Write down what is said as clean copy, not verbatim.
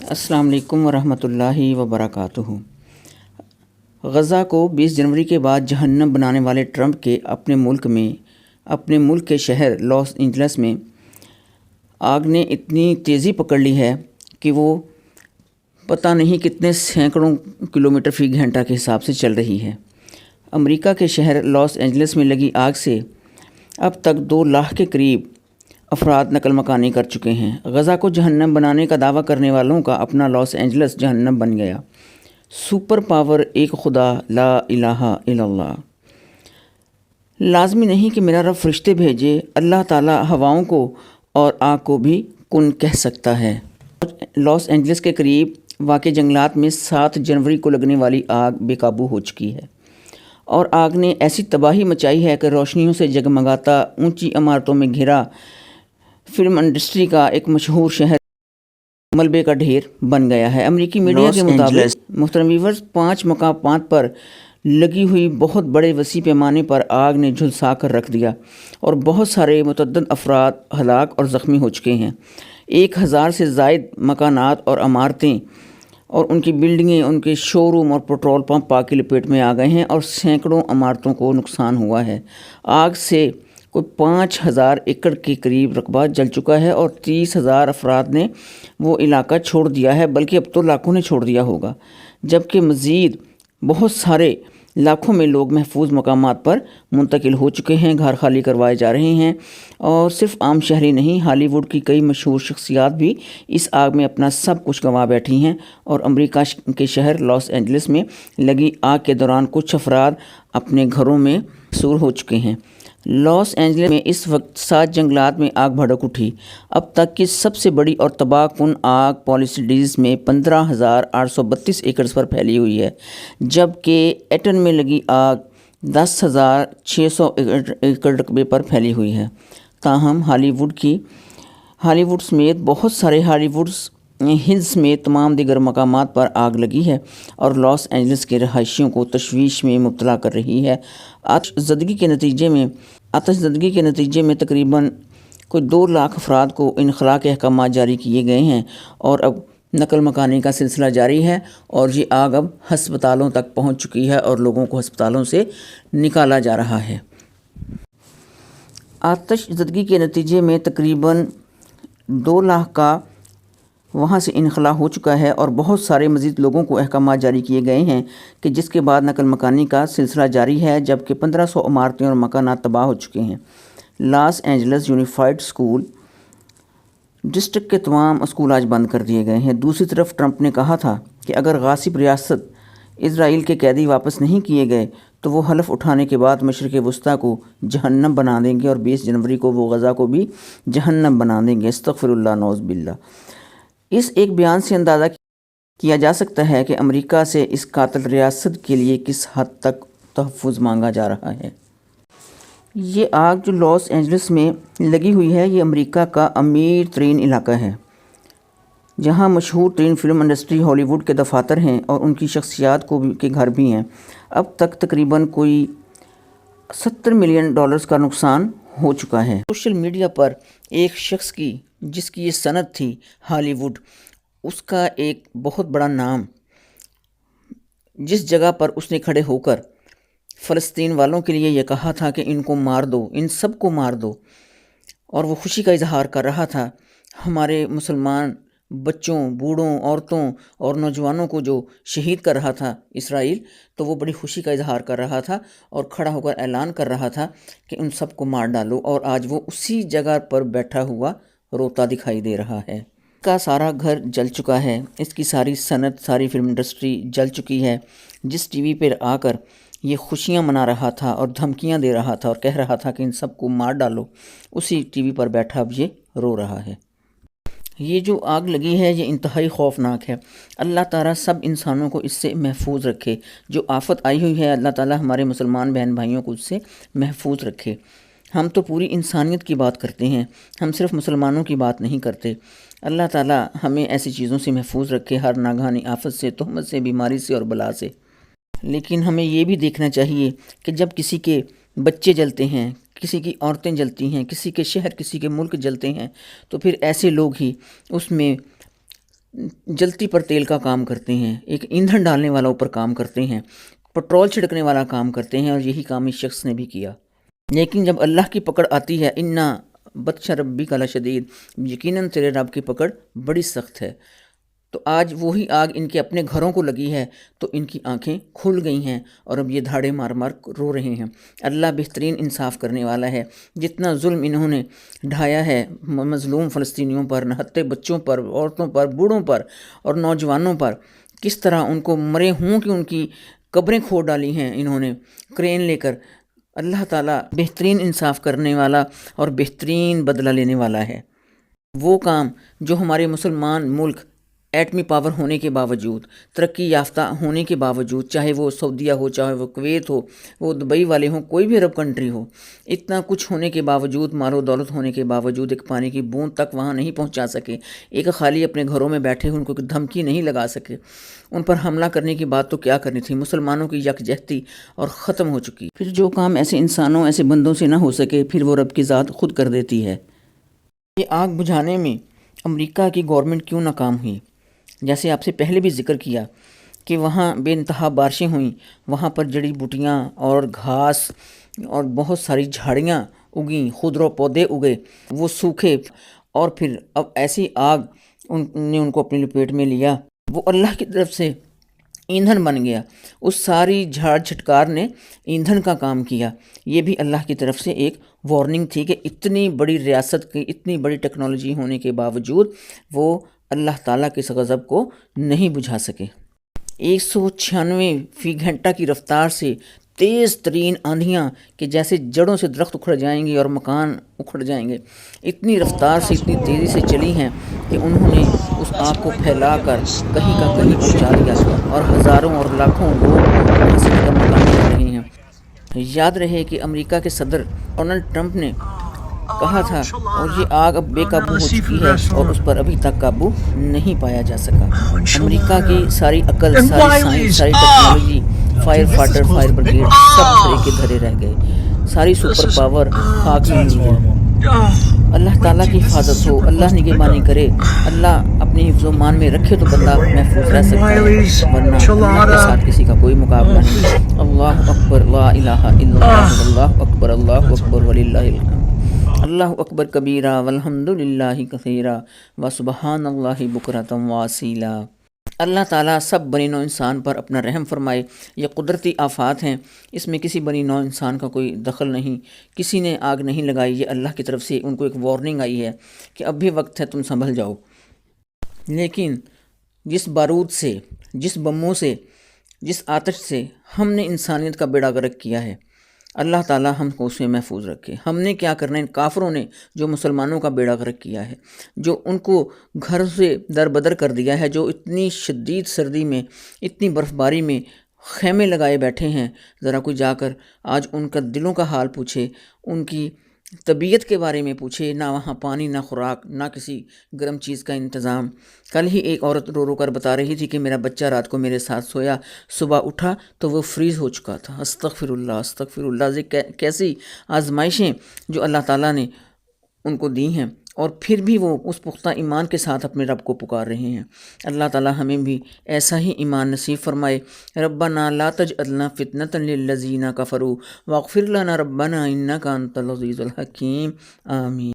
السلام علیکم ورحمۃ اللہ وبرکاتہ۔ غزہ کو 20 جنوری کے بعد جہنم بنانے والے ٹرمپ کے اپنے ملک کے شہر لاس اینجلس میں آگ نے اتنی تیزی پکڑ لی ہے کہ وہ پتہ نہیں کتنے سینکڑوں کلومیٹر فی گھنٹہ کے حساب سے چل رہی ہے۔ امریکہ کے شہر لاس اینجلس میں لگی آگ سے اب تک 2 لاکھ کے قریب افراد نقل مکانی کر چکے ہیں۔ غزہ کو جہنم بنانے کا دعویٰ کرنے والوں کا اپنا لاس اینجلس جہنم بن گیا۔ سپر پاور ایک خدا لا الہ الا اللہ۔ لازمی نہیں کہ میرا رب فرشتے بھیجے، اللہ تعالیٰ ہواؤں کو اور آگ کو بھی کن کہہ سکتا ہے۔ لاس اینجلس کے قریب واقع جنگلات میں 7 جنوری کو لگنے والی آگ بے قابو ہو چکی ہے اور آگ نے ایسی تباہی مچائی ہے کہ روشنیوں سے جگمگاتا اونچی عمارتوں میں گھرا فلم انڈسٹری کا ایک مشہور شہر ملبے کا ڈھیر بن گیا ہے۔ امریکی میڈیا کے مطابق محترم ویورز 5 مقامات پر لگی ہوئی بہت بڑے وسیع پیمانے پر آگ نے جھلسا کر رکھ دیا اور بہت سارے متعدد افراد ہلاک اور زخمی ہو چکے ہیں۔ 1000 سے زائد مکانات اور عمارتیں اور ان کی بلڈنگیں، ان کے شو روم اور پیٹرول پمپ آگ کی لپیٹ میں آ گئے ہیں اور سینکڑوں عمارتوں کو نقصان ہوا ہے۔ آگ سے کوئی 5000 ایکڑ کے قریب رقبہ جل چکا ہے اور 30,000 افراد نے وہ علاقہ چھوڑ دیا ہے، بلکہ اب تو لاکھوں نے چھوڑ دیا ہوگا، جبکہ مزید بہت سارے لاکھوں میں لوگ محفوظ مقامات پر منتقل ہو چکے ہیں، گھر خالی کروائے جا رہے ہیں۔ اور صرف عام شہری نہیں، ہالی ووڈ کی کئی مشہور شخصیات بھی اس آگ میں اپنا سب کچھ گنوا بیٹھی ہیں اور امریکہ کے شہر لاس اینجلس میں لگی آگ کے دوران کچھ افراد اپنے گھروں میں سور ہو چکے ہیں۔ لاس اینجلس میں اس وقت 7 جنگلات میں آگ بھڑک اٹھی۔ اب تک کی سب سے بڑی اور تباہ کن آگ پالیسیڈیز میں 15,832 ایکڑ پر پھیلی ہوئی ہے، جبکہ ایٹن میں لگی آگ 10,600 ایکڑ رقبے پر پھیلی ہوئی ہے۔ تاہم ہالی ووڈ سمیت بہت سارے ہالی ووڈ ہلز میں تمام دیگر مقامات پر آگ لگی ہے اور لاس اینجلس کے رہائشیوں کو تشویش میں مبتلا کر رہی ہے۔ آتش زدگی کے نتیجے میں تقریباً کوئی 2 لاکھ افراد کو انخلاء کے احکامات جاری کیے گئے ہیں اور اب نقل مکانی کا سلسلہ جاری ہے اور یہ آگ اب ہسپتالوں تک پہنچ چکی ہے اور لوگوں کو ہسپتالوں سے نکالا جا رہا ہے۔ آتش زدگی کے نتیجے میں تقریباً 2 لاکھ کا وہاں سے انخلاء ہو چکا ہے اور بہت سارے مزید لوگوں کو احکامات جاری کیے گئے ہیں کہ جس کے بعد نقل مکانی کا سلسلہ جاری ہے، جبکہ 1500 عمارتیں اور مکانات تباہ ہو چکے ہیں۔ Los Angeles unified school district کے تمام اسکول آج بند کر دیے گئے ہیں۔ دوسری طرف ٹرمپ نے کہا تھا کہ اگر غاصب ریاست اسرائیل کے قیدی واپس نہیں کیے گئے تو وہ حلف اٹھانے کے بعد مشرق وسطیٰ کو جہنم بنا دیں گے اور 20 جنوری کو وہ غزہ کو بھی جہنم بنا دیں گے۔ استغفر اللہ، نعوذ باللہ۔ اس ایک بیان سے اندازہ کیا جا سکتا ہے کہ امریکہ سے اس قاتل ریاست کے لیے کس حد تک تحفظ مانگا جا رہا ہے۔ یہ آگ جو لاس اینجلس میں لگی ہوئی ہے، یہ امریکہ کا امیر ترین علاقہ ہے، جہاں مشہور ترین فلم انڈسٹری ہالی ووڈ کے دفاتر ہیں اور ان کی شخصیات کے گھر بھی ہیں۔ اب تک تقریباً کوئی $70 ملین کا نقصان ہو چکا ہے۔ سوشل میڈیا پر ایک شخص کی جس کی یہ صنعت تھی ہالی ووڈ، اس کا ایک بہت بڑا نام، جس جگہ پر اس نے کھڑے ہو کر فلسطین والوں کے لیے یہ کہا تھا کہ ان کو مار دو، ان سب کو مار دو، اور وہ خوشی کا اظہار کر رہا تھا ہمارے مسلمان بچوں، بوڑھوں، عورتوں اور نوجوانوں کو جو شہید کر رہا تھا اسرائیل، تو وہ بڑی خوشی کا اظہار کر رہا تھا اور کھڑا ہو کر اعلان کر رہا تھا کہ ان سب کو مار ڈالو، اور آج وہ اسی جگہ پر بیٹھا ہوا روتا دکھائی دے رہا ہے۔ اس کا سارا گھر جل چکا ہے، اس کی ساری صنعت، ساری فلم انڈسٹری جل چکی ہے۔ جس ٹی وی پر آ کر یہ خوشیاں منا رہا تھا اور دھمکیاں دے رہا تھا اور کہہ رہا تھا کہ ان سب کو مار ڈالو، اسی ٹی وی پر بیٹھا اب یہ رو رہا ہے۔ یہ جو آگ لگی ہے یہ انتہائی خوفناک ہے۔ اللہ تعالیٰ سب انسانوں کو اس سے محفوظ رکھے۔ جو آفت آئی ہوئی ہے، اللہ تعالیٰ ہمارے مسلمان بہن بھائیوں کو اس سے محفوظ رکھے۔ ہم تو پوری انسانیت کی بات کرتے ہیں، ہم صرف مسلمانوں کی بات نہیں کرتے۔ اللہ تعالیٰ ہمیں ایسی چیزوں سے محفوظ رکھے، ہر ناگہانی آفت سے، تہمت سے، بیماری سے اور بلا سے۔ لیکن ہمیں یہ بھی دیکھنا چاہیے کہ جب کسی کے بچے جلتے ہیں، کسی کی عورتیں جلتی ہیں، کسی کے شہر، کسی کے ملک جلتے ہیں، تو پھر ایسے لوگ ہی اس میں جلتی پر تیل کا کام کرتے ہیں، ایک ایندھن ڈالنے والا اوپر کام کرتے ہیں، پٹرول چھڑکنے والا کام کرتے ہیں، اور یہی کام اس شخص نے بھی کیا۔ لیکن جب اللہ کی پکڑ آتی ہے، اِنَّا بطشَ ربک لشدید، یقیناً تیرے رب کی پکڑ بڑی سخت ہے۔ تو آج وہی آگ ان کے اپنے گھروں کو لگی ہے، تو ان کی آنکھیں کھل گئی ہیں اور اب یہ دھاڑے مار مار رو رہے ہیں۔ اللہ بہترین انصاف کرنے والا ہے۔ جتنا ظلم انہوں نے ڈھایا ہے مظلوم فلسطینیوں پر، نہتے بچوں پر، عورتوں پر، بوڑھوں پر اور نوجوانوں پر، کس طرح ان کو مرے ہوں کہ ان کی قبریں کھود ڈالی ہیں انہوں نے کرین لے کر۔ اللہ تعالیٰ بہترین انصاف کرنے والا اور بہترین بدلہ لینے والا ہے۔ وہ کام جو ہمارے مسلمان ملک ایٹمی پاور ہونے کے باوجود، ترقی یافتہ ہونے کے باوجود، چاہے وہ سعودیہ ہو، چاہے وہ کویت ہو، وہ دبئی والے ہوں، کوئی بھی عرب کنٹری ہو، اتنا کچھ ہونے کے باوجود، مال و دولت ہونے کے باوجود ایک پانی کی بوند تک وہاں نہیں پہنچا سکے، ایک خالی اپنے گھروں میں بیٹھے ان کو دھمکی نہیں لگا سکے۔ ان پر حملہ کرنے کی بات تو کیا کرنی تھی، مسلمانوں کی یکجہتی اور ختم ہو چکی۔ پھر جو کام ایسے انسانوں، ایسے بندوں سے نہ ہو سکے، پھر وہ رب کی ذات خود کر دیتی ہے۔ یہ آگ بجھانے میں امریکہ کی گورنمنٹ کیوں ناکام ہوئی؟ جیسے آپ سے پہلے بھی ذکر کیا کہ وہاں بے انتہا بارشیں ہوئیں، وہاں پر جڑی بوٹیاں اور گھاس اور بہت ساری جھاڑیاں اگیں، خضر پودے اگے، وہ سوکھے، اور پھر اب ایسی آگ ان کو اپنی لپیٹ میں لیا، وہ اللہ کی طرف سے ایندھن بن گیا۔ اس ساری جھاڑ چھٹکار نے ایندھن کا کام کیا۔ یہ بھی اللہ کی طرف سے ایک وارننگ تھی کہ اتنی بڑی ریاست کی، اتنی بڑی ٹیکنالوجی ہونے کے باوجود وہ اللہ تعالیٰ کے اس غضب کو نہیں بجھا سکے۔ 196 فی گھنٹہ کی رفتار سے تیز ترین آندھیاں کہ جیسے جڑوں سے درخت اکھڑ جائیں گے اور مکان اکھڑ جائیں گے، اتنی رفتار سے، اتنی تیزی سے چلی ہیں کہ انہوں نے اس آگ کو پھیلا کر کہیں کا کہیں پہنچا دیا، اور ہزاروں اور لاکھوں لوگ وہاں سے نظر مکانی کر رہے ہیں۔ یاد رہے کہ امریکہ کے صدر ڈونلڈ ٹرمپ نے کہا تھا، اور یہ آگ اب بے قابو ہو چکی ہے اور اس پر ابھی تک قابو نہیں پایا جا سکا۔ امریکہ کی ساری عقل، ساری سائنس، ساری technology, fire fighter, fire brigade, سب دھرے کے دھرے رہ گئے، ساری سپر پاور خاک میں مل گئی۔ اللہ تعالیٰ کی حفاظت ہو، اللہ نگہبانی کرے، اللہ اپنی حفظ و مان میں رکھے تو بندہ محفوظ رہ سکتا ہے، ورنہ اللہ کے ساتھ کسی کا کوئی مقابلہ نہیں۔ اللہ اکبر، لا الہ الا اللہ، اللہ اکبر، اللہ اکبر وللہ الحمد، اللہ اکبر کبیرہ والحمد للہ کثیرہ وسبحان اللہ بکرۃ واصیلا۔ اللہ تعالیٰ سب بنی نوع انسان پر اپنا رحم فرمائے۔ یہ قدرتی آفات ہیں، اس میں کسی بنی نوع انسان کا کوئی دخل نہیں، کسی نے آگ نہیں لگائی، یہ اللہ کی طرف سے ان کو ایک وارننگ آئی ہے کہ اب بھی وقت ہے، تم سنبھل جاؤ۔ لیکن جس بارود سے، جس بموں سے، جس آتش سے ہم نے انسانیت کا بیڑا غرق کیا ہے، اللہ تعالیٰ ہم کو اس میں محفوظ رکھے۔ ہم نے کیا کرنا ہے، ان کافروں نے جو مسلمانوں کا بیڑا غرق کیا ہے، جو ان کو گھر سے در بدر کر دیا ہے، جو اتنی شدید سردی میں، اتنی برف باری میں خیمے لگائے بیٹھے ہیں، ذرا کوئی جا کر آج ان کا دلوں کا حال پوچھے، ان کی طبیعت کے بارے میں پوچھے، نہ وہاں پانی، نہ خوراک، نہ کسی گرم چیز کا انتظام۔ کل ہی ایک عورت رو رو کر بتا رہی تھی کہ میرا بچہ رات کو میرے ساتھ سویا، صبح اٹھا تو وہ فریز ہو چکا تھا۔ استغفر اللہ، استغفر اللہ۔ کیسی آزمائشیں جو اللہ تعالیٰ نے ان کو دی ہیں، اور پھر بھی وہ اس پختہ ایمان کے ساتھ اپنے رب کو پکار رہے ہیں۔ اللہ تعالیٰ ہمیں بھی ایسا ہی ایمان نصیب فرمائے۔ ربنا لا تجعلنا فتنة للذین کفروا واغفر لنا ربنا انک انت العزیز الحکیم، آمین۔